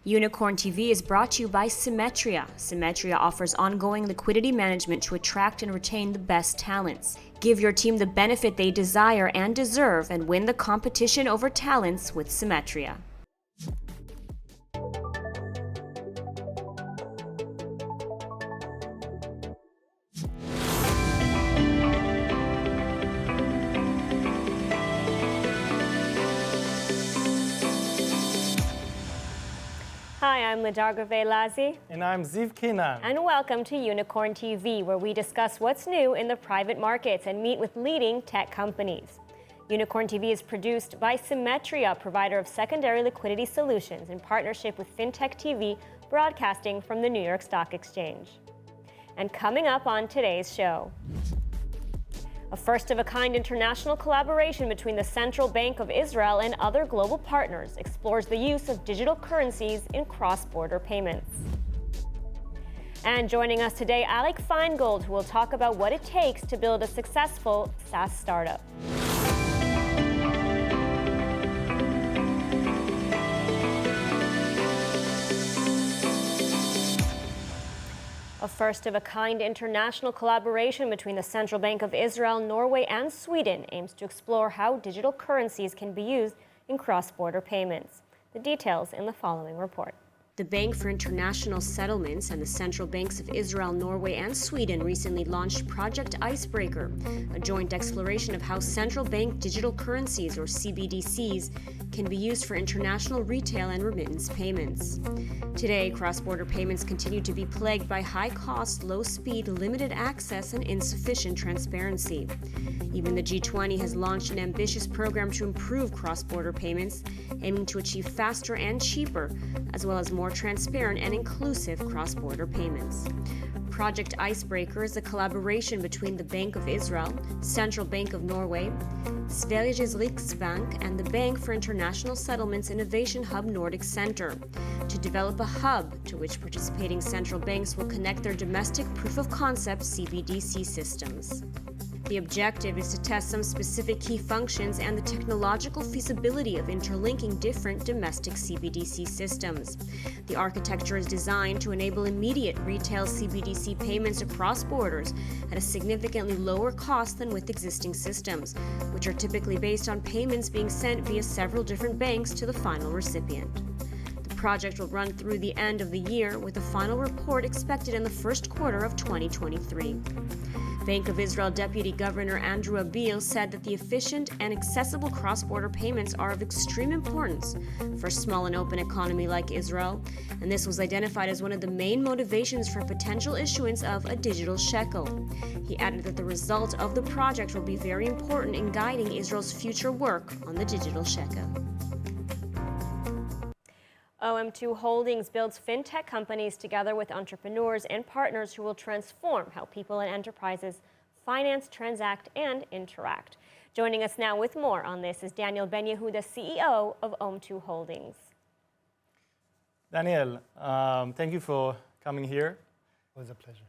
UnicornTV is brought to you by Symmetria. Symmetria offers ongoing liquidity management to attract and retain the best talents. Give your team the benefit they desire and deserve and win the competition over talents with Symmetria. Hi, I'm Lidarga Velazi. And I'm Ziv Kinan. And welcome to Unicorn TV, where we discuss what's new in the private markets and meet with leading tech companies. Unicorn TV is produced by Symmetria, provider of secondary liquidity solutions in partnership with FinTech TV, broadcasting from the New York Stock Exchange. And coming up on today's show, a first-of-a-kind international collaboration between the Central Bank of Israel and other global partners explores the use of digital currencies in cross-border payments. And joining us today, Alec Feingold, who will talk about what it takes to build a successful SaaS startup. A first-of-a-kind international collaboration between the Central Bank of Israel, Norway, and Sweden aims to explore how digital currencies can be used in cross-border payments. The details in the following report. The Bank for International Settlements and the Central Banks of Israel, Norway, and Sweden recently launched Project Icebreaker, a joint exploration of how central bank digital currencies, or CBDCs, can be used for international retail and remittance payments. Today, cross-border payments continue to be plagued by high cost, low speed, limited access, and insufficient transparency. Even the G20 has launched an ambitious program to improve cross-border payments, aiming to achieve faster and cheaper, as well as more transparent and inclusive cross-border payments. Project Icebreaker is a collaboration between the Bank of Israel, Central Bank of Norway, Sveriges Riksbank, and the Bank for International Settlements Innovation Hub Nordic Center to develop a hub to which participating central banks will connect their domestic proof-of-concept CBDC systems. The objective is to test some specific key functions and the technological feasibility of interlinking different domestic CBDC systems. The architecture is designed to enable immediate retail CBDC payments across borders at a significantly lower cost than with existing systems, which are typically based on payments being sent via several different banks to the final recipient. The project will run through the end of the year, with a final report expected in the first quarter of 2023. Bank of Israel Deputy Governor Andrew Abil said that the efficient and accessible cross-border payments are of extreme importance for a small and open economy like Israel, and this was identified as one of the main motivations for potential issuance of a digital shekel. He added that the result of the project will be very important in guiding Israel's future work on the digital shekel. OM2 Holdings builds fintech companies together with entrepreneurs and partners who will transform how people and enterprises finance, transact, and interact. Joining us now with more on this is Daniel Benya, the CEO of OM2 Holdings. Daniel, thank you for coming here. It was a pleasure.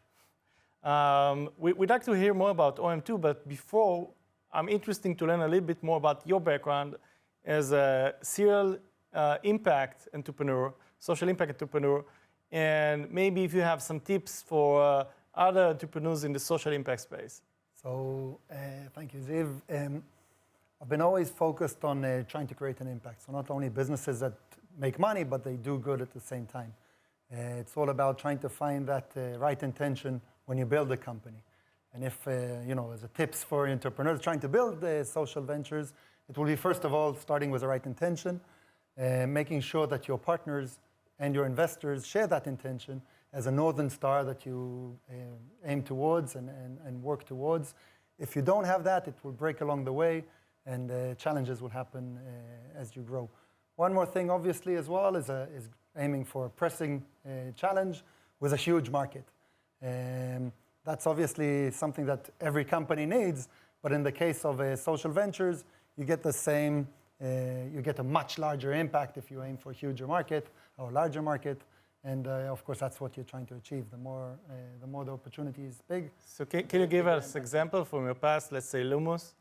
We'd like to hear more about OM2, but before, I'm interested to learn a little bit more about your background as a serial impact entrepreneur, social impact entrepreneur, and maybe if you have some tips for other entrepreneurs in the social impact space. So, thank you, Ziv. I've been always focused on trying to create an impact. So not only businesses that make money, but they do good at the same time. It's all about trying to find that right intention when you build a company. And if, as a tips for entrepreneurs trying to build social ventures, it will be, first of all, starting with the right intention, making sure that your partners and your investors share that intention as a northern star that you aim towards and work towards. If you don't have that, it will break along the way, and challenges will happen as you grow. One more thing, obviously, as well, is aiming for a pressing challenge with a huge market. That's obviously something that every company needs, but in the case of social ventures, you get the same. You get a much larger impact if you aim for a huger market or larger market, and of course that's what you're trying to achieve. The more the opportunity is big. So can you give us an example from your past? Let's say Lumos.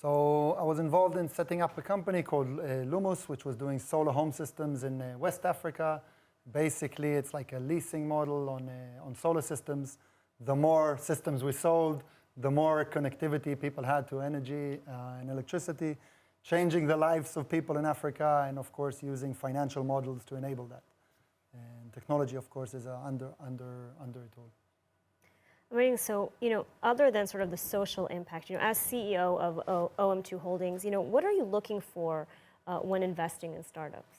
So I was involved in setting up a company called Lumos, which was doing solar home systems in West Africa. Basically, it's like a leasing model on solar systems. The more systems we sold, the more connectivity people had to energy and electricity, changing the lives of people in Africa, and of course, using financial models to enable that. And technology, of course, is under it all. Amazing. So, other than sort of the social impact, as CEO of OM2 Holdings, what are you looking for when investing in startups?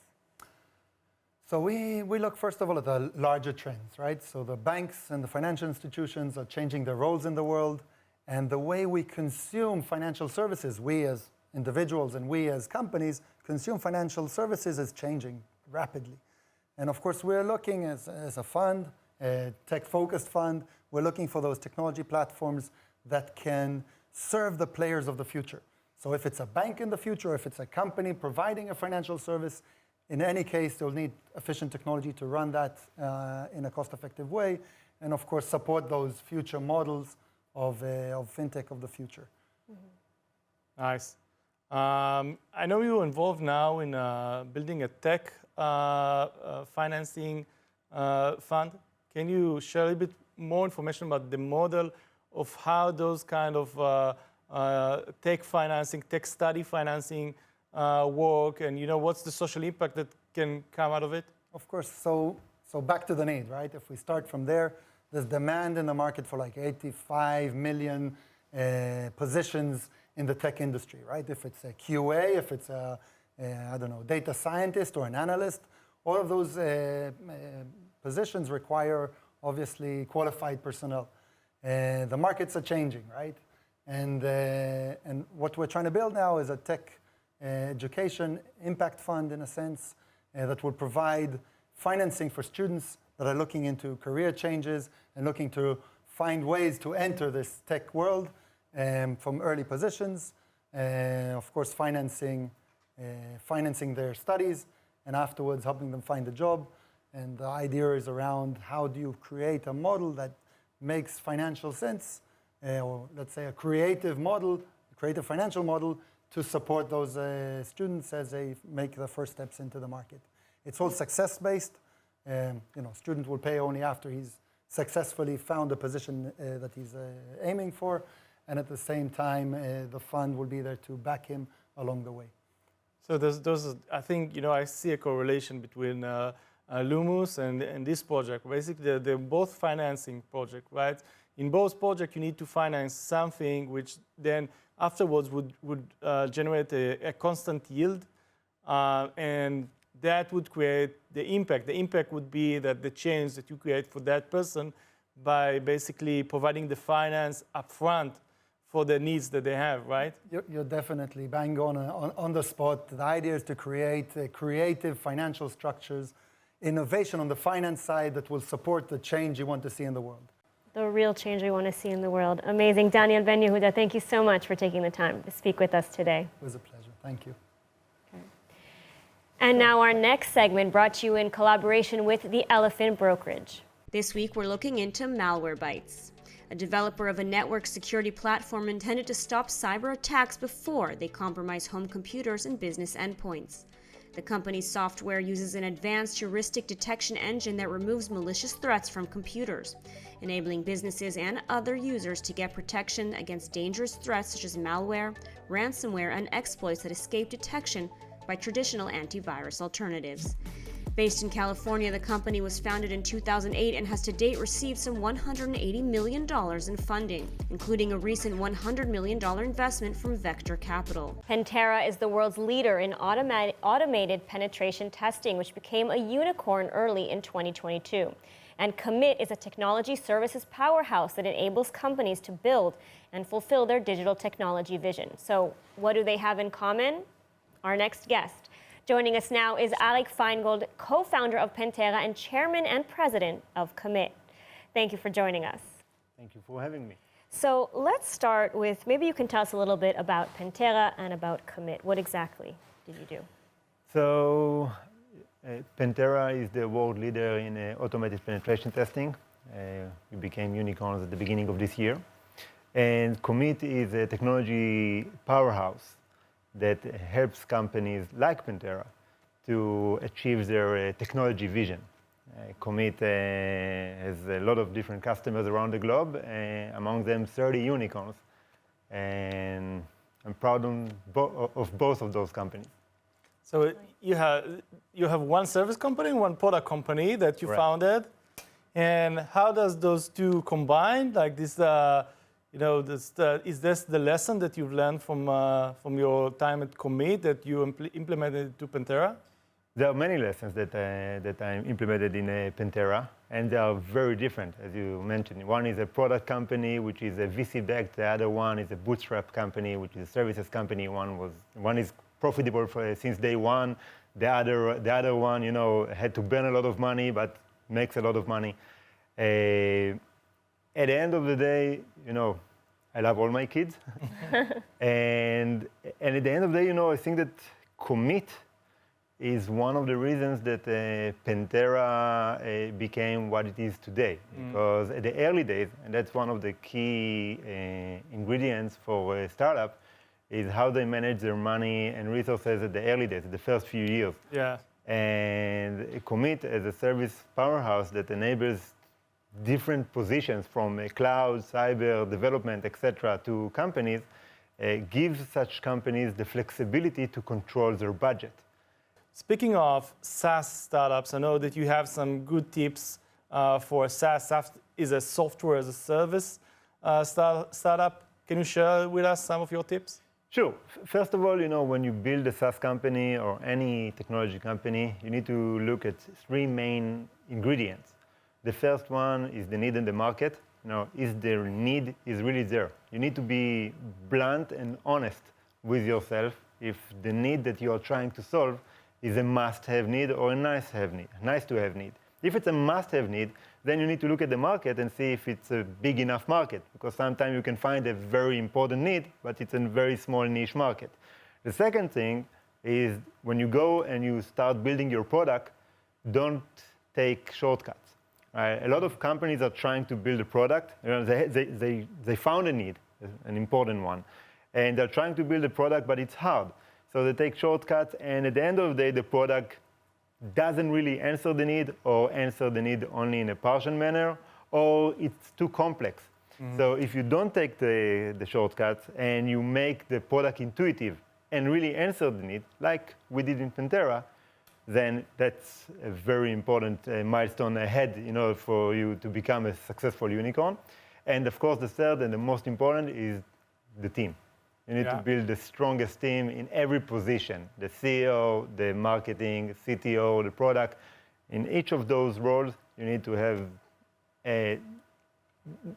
So we look, first of all, at the larger trends, right? So the banks and the financial institutions are changing their roles in the world, and the way we consume financial services, we as individuals and we as companies consume financial services, is changing rapidly. And of course, we're looking as a fund, a tech-focused fund, we're looking for those technology platforms that can serve the players of the future. So if it's a bank in the future, if it's a company providing a financial service, in any case, they'll need efficient technology to run that in a cost-effective way, and of course, support those future models of fintech of the future. Mm-hmm. Nice. I know you're involved now in building a tech financing fund. Can you share a little bit more information about the model of how those kind of tech financing, tech study financing work, and what's the social impact that can come out of it? Of course. So back to the need, right? If we start from there, there's demand in the market for like 85 million positions in the tech industry, right? If it's a QA, if it's a data scientist or an analyst, all of those positions require, obviously, qualified personnel. The markets are changing, right? And what we're trying to build now is a tech education impact fund, in a sense, that will provide financing for students that are looking into career changes and looking to find ways to enter this tech world from early positions. Of course, financing their studies, and afterwards helping them find a job. And the idea is around how do you create a model that makes financial sense, or let's say a creative financial model to support those students as they make the first steps into the market. It's all success-based. Student will pay only after he's successfully found a position that he's aiming for, and at the same time, the fund will be there to back him along the way. So I think, I see a correlation between Lumus and this project. Basically, they're both financing projects, right? In both projects, you need to finance something which then afterwards would generate a constant yield, and that would create the impact. The impact would be that the change that you create for that person by basically providing the finance upfront for the needs that they have, right? You're definitely bang on the spot. The idea is to create creative financial structures, innovation on the finance side that will support the change you want to see in the world. The real change we want to see in the world. Amazing. Daniel Ben-Yehuda, thank you so much for taking the time to speak with us today. It was a pleasure. Thank you. Okay. And now our next segment, brought to you in collaboration with the Elephant Brokerage. This week, we're looking into Malwarebytes, a developer of a network security platform intended to stop cyber attacks before they compromise home computers and business endpoints. The company's software uses an advanced heuristic detection engine that removes malicious threats from computers, enabling businesses and other users to get protection against dangerous threats such as malware, ransomware, and exploits that escape detection by traditional antivirus alternatives. Based in California, the company was founded in 2008 and has to date received some $180 million in funding, including a recent $100 million investment from Vector Capital. Pantera is the world's leader in automated penetration testing, which became a unicorn early in 2022. And Commit is a technology services powerhouse that enables companies to build and fulfill their digital technology vision. So what do they have in common? Our next guest. Joining us now is Alec Feingold, co-founder of Pantera and chairman and president of Commit. Thank you for joining us. Thank you for having me. So let's start with, maybe you can tell us a little bit about Pantera and about Commit. What exactly did you do? So Pantera is the world leader in automated penetration testing. We became unicorns at the beginning of this year. And Commit is a technology powerhouse that helps companies like Pantera to achieve their technology vision. Commit has a lot of different customers around the globe, among them 30 unicorns. And I'm proud of both of those companies. So you have one service company and one product company that you founded. And how does those two combine? Like this, is this the lesson that you've learned from your time at Commit that you implemented to Pantera? There are many lessons that I implemented in Pantera, and they are very different, as you mentioned. One is a product company, which is a VC-backed. The other one is a bootstrap company, which is a services company. One is profitable since day one. The other one, had to burn a lot of money, but makes a lot of money. At the end of the day, I love all my kids, and at the end of the day, I think that Commit is one of the reasons that Pantera became what it is today. Because at the early days, and that's one of the key ingredients for a startup, is how they manage their money and resources at the early days, the first few years. Yeah. And Commit as a service powerhouse that enables different positions from cloud, cyber, development, etc., to companies, gives such companies the flexibility to control their budget. Speaking of SaaS startups, I know that you have some good tips for SaaS. SaaS is a software as a service startup. Can you share with us some of your tips? Sure. First of all, when you build a SaaS company or any technology company, you need to look at three main ingredients. The first one is the need in the market. Is the need is really there? You need to be blunt and honest with yourself if the need that you are trying to solve is a must-have need or a nice-to-have need. If it's a must-have need, then you need to look at the market and see if it's a big enough market, because sometimes you can find a very important need, but it's a very small niche market. The second thing is when you go and you start building your product, don't take shortcuts. Right? A lot of companies are trying to build a product. They found a need, an important one, and they're trying to build a product, but it's hard. So they take shortcuts, and at the end of the day, the product doesn't really answer the need, or answer the need only in a partial manner, or it's too complex. So if you don't take the shortcuts and you make the product intuitive and really answer the need, like we did in Pantera, then that's a very important milestone ahead, for you to become a successful unicorn. And of course, the third and the most important is the team. You need to build the strongest team in every position, the CEO, the marketing, CTO, the product. In each of those roles, you need to have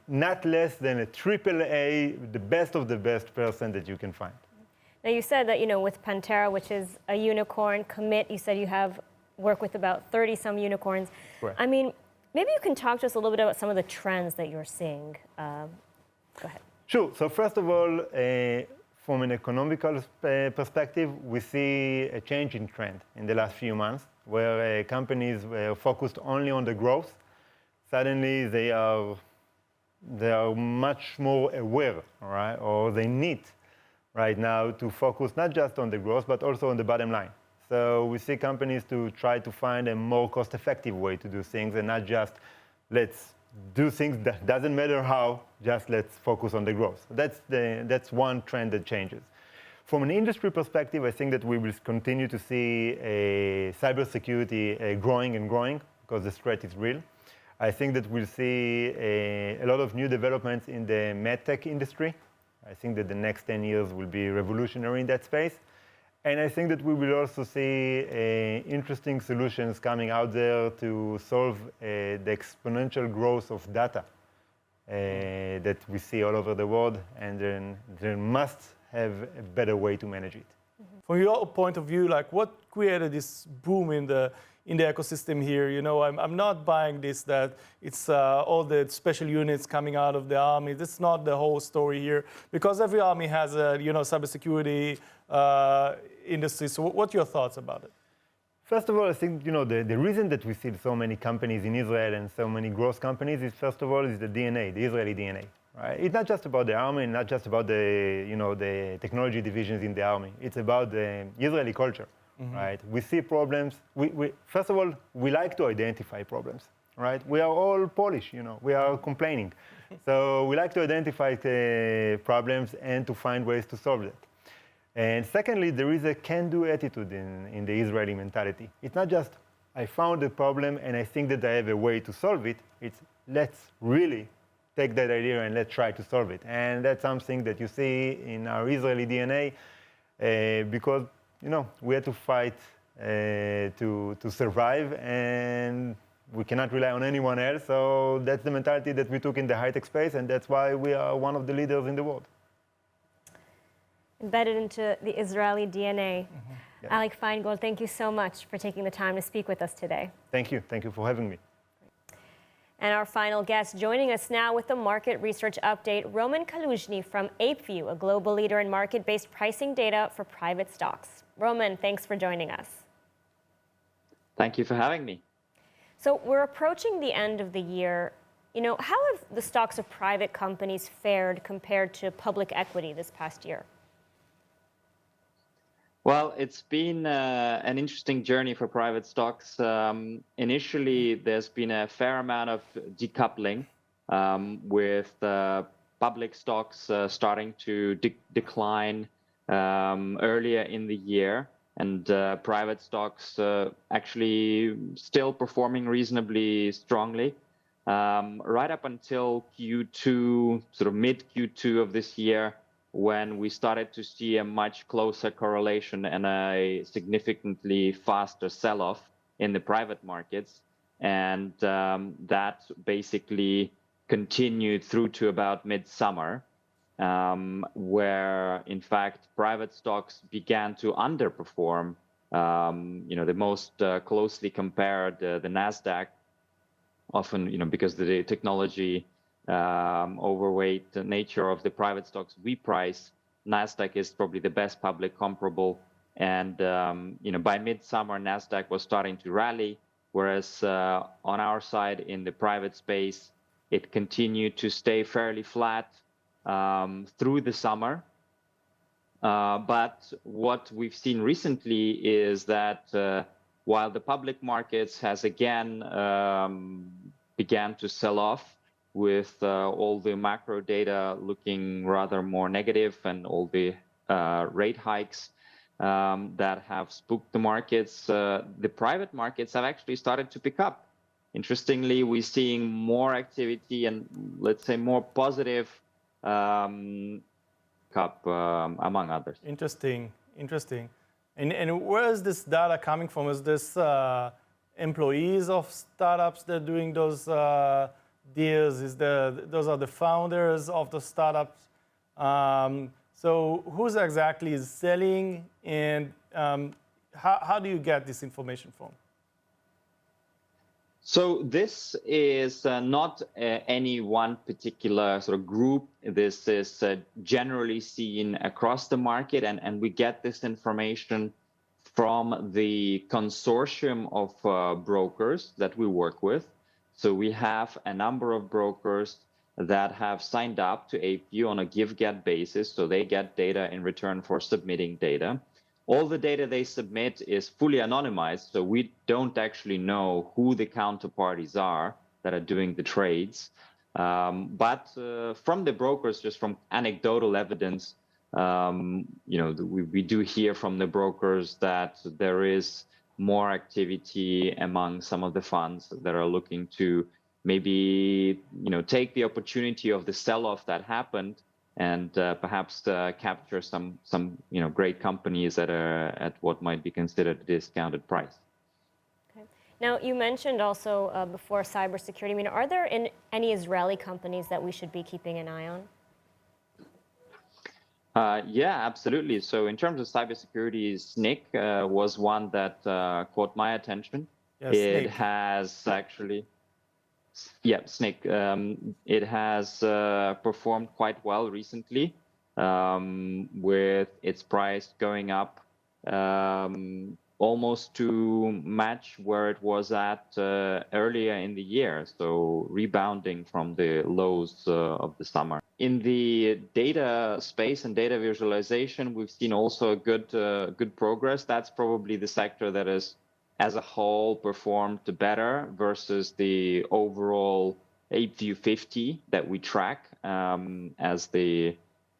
not less than a AAA, the best of the best person that you can find. Now you said that, with Pantera, which is a unicorn, Commit, you said you have worked with about 30-some unicorns. Correct. I mean, maybe you can talk to us a little bit about some of the trends that you're seeing. Go ahead. Sure. So first of all, from an economical perspective, we see a change in trend in the last few months, where companies were focused only on the growth. Suddenly, they are much more aware, right? Or they need right now to focus not just on the growth, but also on the bottom line. So we see companies to try to find a more cost-effective way to do things, and not just let's do things that doesn't matter how, just let's focus on the growth. That's one trend that changes. From an industry perspective, I think that we will continue to see cybersecurity growing and growing, because the threat is real. I think that we'll see a lot of new developments in the medtech industry. I think that the next 10 years will be revolutionary in that space. And I think that we will also see interesting solutions coming out there to solve the exponential growth of data that we see all over the world, and then there must have a better way to manage it. From your point of view, like what created this boom in the ecosystem here? I'm not buying this, that it's all the special units coming out of the army. That's not the whole story here, because every army has a cybersecurity industry. So what's your thoughts about it? First of all, I think the reason that we see so many companies in Israel and so many growth companies is, first of all, is the DNA, the Israeli DNA. Right? It's not just about the army, not just about the technology divisions in the army. It's about the Israeli culture. right? We see problems. First of all, we like to identify problems, right? We are all Polish, we are complaining. So we like to identify the problems and to find ways to solve it. And secondly, there is a can-do attitude in the Israeli mentality. It's not just, I found a problem and I think that I have a way to solve it. It's, let's really take that idea and let's try to solve it. And that's something that you see in our Israeli DNA because, we had to fight to survive, and we cannot rely on anyone else. So that's the mentality that we took in the high-tech space, and that's why we are one of the leaders in the world. Embedded into the Israeli DNA. Yeah. Alec Feingold, thank you so much for taking the time to speak with us today. Thank you. Thank you for having me. And our final guest joining us now with the market research update, Roman Colushny from ApeView, a global leader in market-based pricing data for private stocks. Roman, thanks for joining us. Thank you for having me. So we're approaching the end of the year. How have the stocks of private companies fared compared to public equity this past year? Well, it's been an interesting journey for private stocks. Initially, there's been a fair amount of decoupling with public stocks starting to decline earlier in the year, and private stocks actually still performing reasonably strongly. Right up until Q2, sort of mid Q2 of this year, when we started to see a much closer correlation and a significantly faster sell-off in the private markets. And that basically continued through to about midsummer, where, in fact, private stocks began to underperform, the most closely compared, the NASDAQ, often, because the technology overweight nature of the private stocks we price, NASDAQ is probably the best public comparable. And, by midsummer, NASDAQ was starting to rally, whereas on our side in the private space, it continued to stay fairly flat through the summer. But what we've seen recently is that while the public markets has again began to sell off, with all the macro data looking rather more negative and all the rate hikes that have spooked the markets, the private markets have actually started to pick up. Interestingly, we're seeing more activity and, let's say, more positive among others. Interesting. And where is this data coming from? Is this employees of startups that are doing those deals? Those are the founders of the startups? So who's exactly is selling, and how do you get this information from? So this is not any one particular sort of group. This is generally seen across the market, and we get this information from the consortium of brokers that we work with. So we have a number of brokers that have signed up to ApeView on a give-get basis, so they get data in return for submitting data. All the data they submit is fully anonymized, so we don't actually know who the counterparties are that are doing the trades. But from the brokers, just from anecdotal evidence, we do hear from the brokers that there is more activity among some of the funds that are looking to maybe take the opportunity of the sell-off that happened and perhaps capture some great companies that are at what might be considered a discounted price. Okay. Now, you mentioned also before cybersecurity. Are there any Israeli companies that we should be keeping an eye on? Yeah, absolutely. So in terms of cybersecurity, SNIC was one that caught my attention. Yes, it SNIC. has actually, yeah, SNIC. It has performed quite well recently, with its price going up almost to match where it was at earlier in the year, so rebounding from the lows of the summer. In the data space and data visualization, we've seen also a good progress. That's probably the sector that is, as a whole, performed better versus the overall 8view50 that we track as the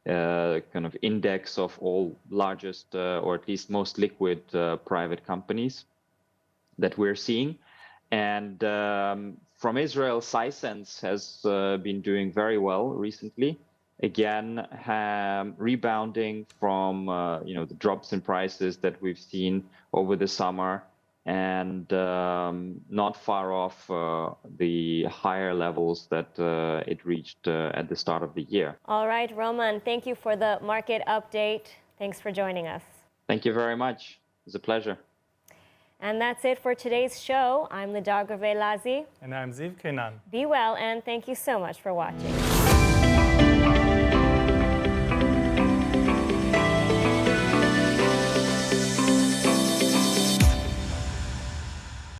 kind of index of all largest or at least most liquid private companies that we're seeing. And from Israel, Sisense has been doing very well recently. Again, rebounding from the drops in prices that we've seen over the summer, and not far off the higher levels that it reached at the start of the year. All right, Roman, thank you for the market update. Thanks for joining us. Thank you very much. It was a pleasure. And that's it for today's show. I'm Lidar Gravelazi. And I'm Ziv Kenan. Be well, and thank you so much for watching.